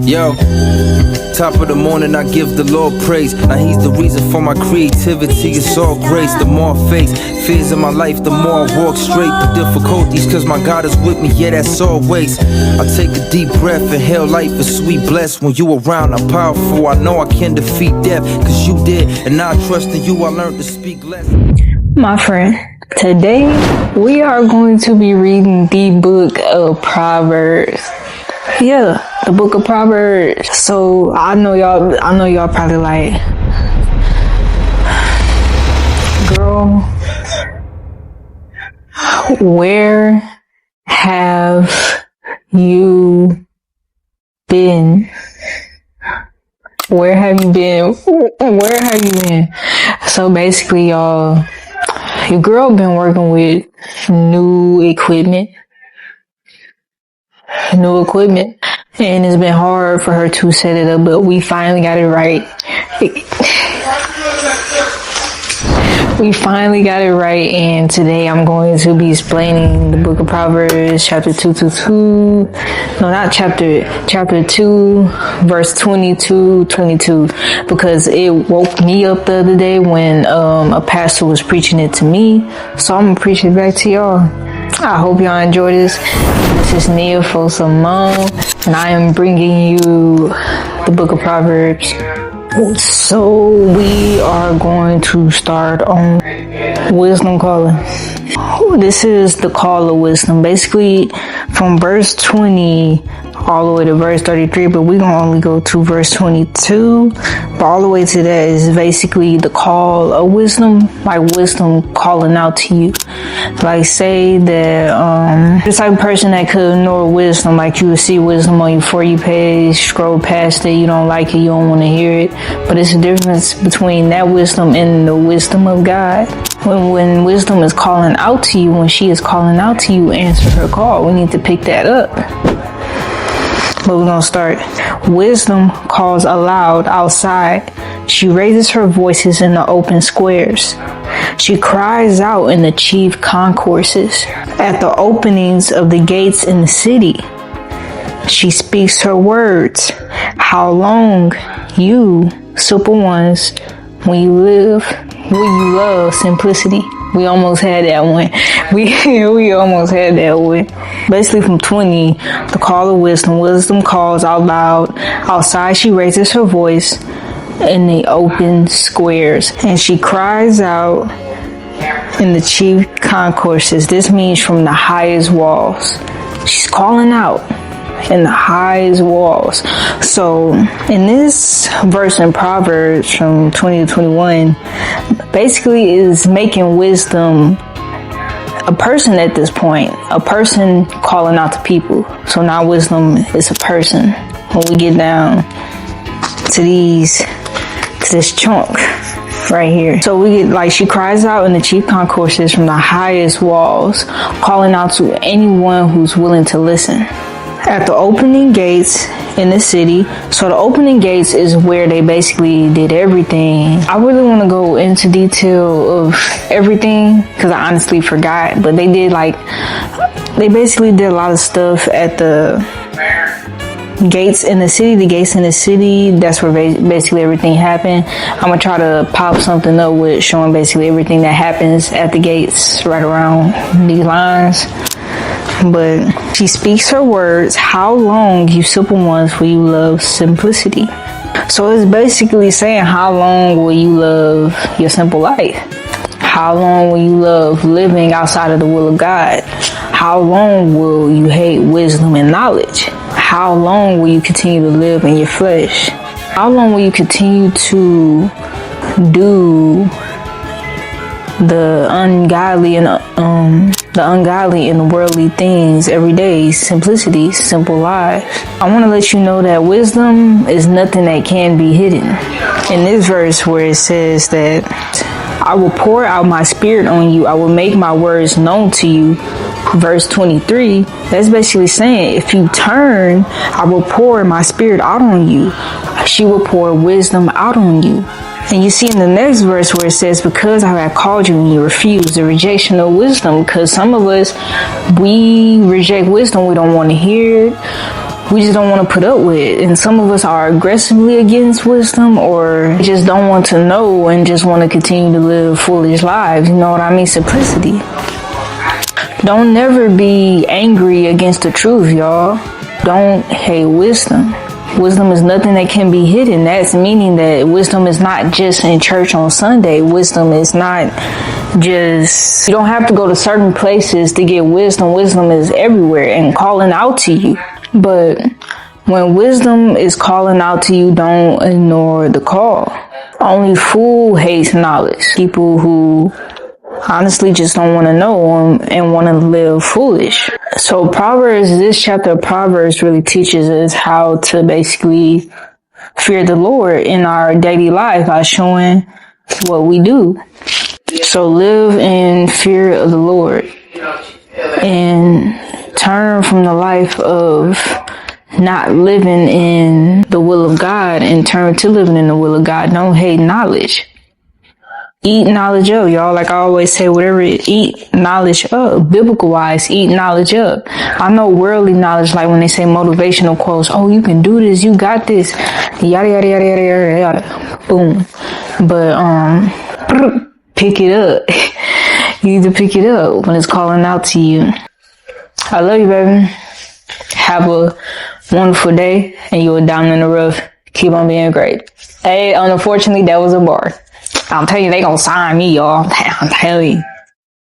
Yo, top of the morning, I give the Lord praise. Now he's the reason for my creativity. It's all grace. The more I face fears in my life, the more I walk straight through difficulties, cause my God is with me. Yeah, that's always. I take a deep breath, inhale life is sweet, blessed. When you around, I'm powerful. I know I can defeat death, cause you did. And now I trust in you, I learned to speak less. My friend, today we are going to be reading the book of Proverbs. Yeah, the book of Proverbs. So I know y'all probably like, girl, where have you been? Where have you been? Where have you been? So basically, y'all, your girl been working with new equipment, and it's been hard for her to set it up, but we finally got it right. We finally got it right, and today I'm going to be explaining the book of Proverbs, chapter 2, chapter 2, verse 22, because it woke me up the other day when a pastor was preaching it to me, so I'm gonna preach it back to y'all. I hope y'all enjoy this. This is Nia Fosamone, and I am bringing you the book of Proverbs. So we are going to start on wisdom calling. This is the call of wisdom. Basically from verse 20 all the way to verse 33, but we're gonna only go to verse 22. But all the way to that is basically the call of wisdom, like wisdom calling out to you. Like say that the type of person that could ignore wisdom, like you would see wisdom on your For You page, scroll past it, you don't like it, you don't want to hear it. But it's a difference between that wisdom and the wisdom of God. When wisdom is calling out to you, when she is calling out to you, answer her call. We need to pick that up. But we're going to start. Wisdom calls aloud outside. She raises her voices in the open squares. She cries out in the chief concourses, at the openings of the gates in the city. She speaks her words. How long, you simple ones, will you love simplicity? We almost had that one. We almost had that one. Basically from 20, the call of wisdom. Wisdom calls out loud. Outside she raises her voice in the open squares. And she cries out in the chief concourses. This means from the highest walls. She's calling out in the highest walls. So in this verse in Proverbs from 20 to 21, basically is making wisdom a person at this point, a person calling out to people. So now wisdom is a person. When we get down to this chunk right here. So we get like, she cries out in the chief concourses from the highest walls, calling out to anyone who's willing to listen. At the opening gates in the city. So the opening gates is where they basically did everything. I really want to go into detail of everything because I honestly forgot, but they basically did a lot of stuff at the gates in the city. The gates in the city, that's where basically everything happened. I'm gonna try to pop something up with showing basically everything that happens at the gates right around these lines. But she speaks her words. How long, you simple ones, will you love simplicity? So it's basically saying, how long will you love your simple life? How long will you love living outside of the will of God? How long will you hate wisdom and knowledge? How long will you continue to live in your flesh? How long will you continue to do the ungodly and the worldly things every day? Simplicity, simple lives. I want to let you know that wisdom is nothing that can be hidden. In this verse where it says that I will pour out my spirit on you, I will make my words known to you. Verse 23, that's basically saying if you turn, I will pour my spirit out on you. She will pour wisdom out on you. And you see in the next verse where it says, because I have called you and you refuse, the rejection of wisdom. Because some of us, we reject wisdom. We don't want to hear it. we just don't want to put up with. And some of us are aggressively against wisdom, or just don't want to know and just want to continue to live foolish lives. You know what I mean? Simplicity. Don't never be angry against the truth, y'all. Don't hate wisdom. Wisdom is nothing that can be hidden. That's meaning that wisdom is not just in church on Sunday. Wisdom is not just, you don't have to go to certain places to get wisdom. Wisdom is everywhere and calling out to you. But when wisdom is calling out to you, don't ignore the call. Only fool hates knowledge. People who honestly just don't want to know and want to live foolish. So this chapter of Proverbs really teaches us how to basically fear the Lord in our daily life by showing what we do. So live in fear of the Lord and turn from the life of not living in the will of God and turn to living in the will of God. Don't hate knowledge. Eat knowledge up, y'all. Like I always say, eat knowledge up. Biblical wise, eat knowledge up. I know worldly knowledge, like when they say motivational quotes, oh, you can do this, you got this, yada, yada, yada, yada, yada, yada. Boom. But, pick it up. You need to pick it up when it's calling out to you. I love you, baby. Have a wonderful day, and you're a diamond in the rough. Keep on being great. Hey, unfortunately, that was a bar. I'm telling you, they gonna sign me, y'all. I'm telling you.